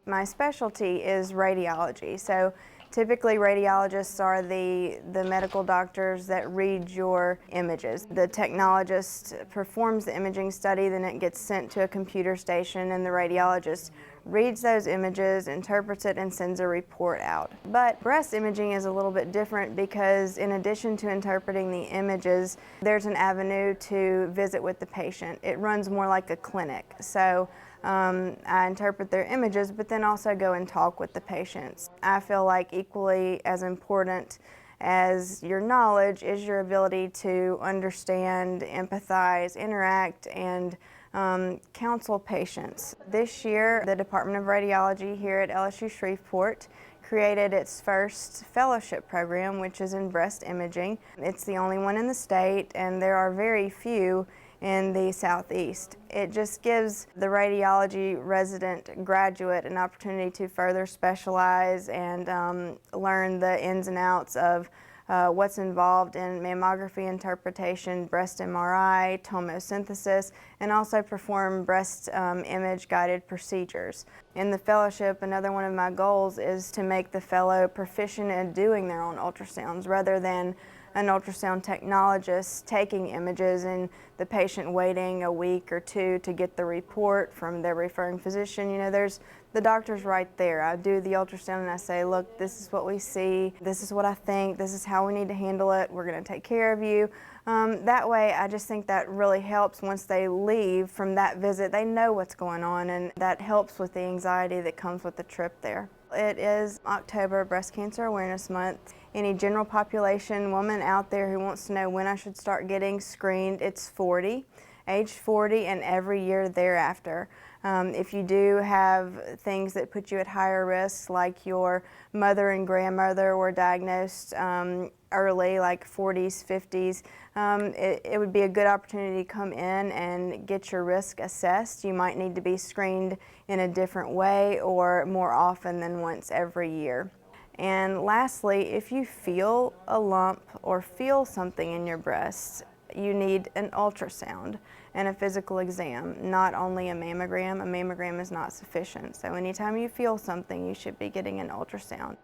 My specialty is radiology, so typically radiologists are the medical doctors that read your images. The technologist performs the imaging study, then it gets sent to a computer station and the radiologist reads those images, interprets it, and sends a report out. But breast imaging is a little bit different because in addition to interpreting the images, there's an avenue to visit with the patient. It runs more like a clinic. So I interpret their images, but then also go and talk with the patients. I feel like equally as important as your knowledge is your ability to understand, empathize, interact, and counsel patients. This year, the Department of Radiology here at LSU Shreveport created its first fellowship program, which is in breast imaging. It's the only one in the state, and there are very few in the Southeast. It just gives the radiology resident graduate an opportunity to further specialize and learn the ins and outs of what's involved in mammography interpretation, breast MRI, tomosynthesis, and also perform breast image guided procedures. In the fellowship, another one of my goals is to make the fellow proficient in doing their own ultrasounds rather than an ultrasound technologist taking images and the patient waiting a week or two to get the report from their referring physician. You know, there's the doctor's right there. I do the ultrasound and I say, look, this is what we see, this is what I think, this is how we need to handle it, we're going to take care of you. That way, I just think that really helps. Once they leave from that visit, they know what's going on, and that helps with the anxiety that comes with the trip there. It is October Breast Cancer Awareness Month. Any general population woman out there who wants to know when I should start getting screened, it's 40, age 40, and every year thereafter. If you do have things that put you at higher risk, like your mother and grandmother were diagnosed early, like 40s, 50s, it would be a good opportunity to come in and get your risk assessed. You might need to be screened in a different way or more often than once every year. And lastly, if you feel a lump or feel something in your breast, you need an ultrasound and a physical exam, not only a mammogram. A mammogram is not sufficient. So anytime you feel something, you should be getting an ultrasound.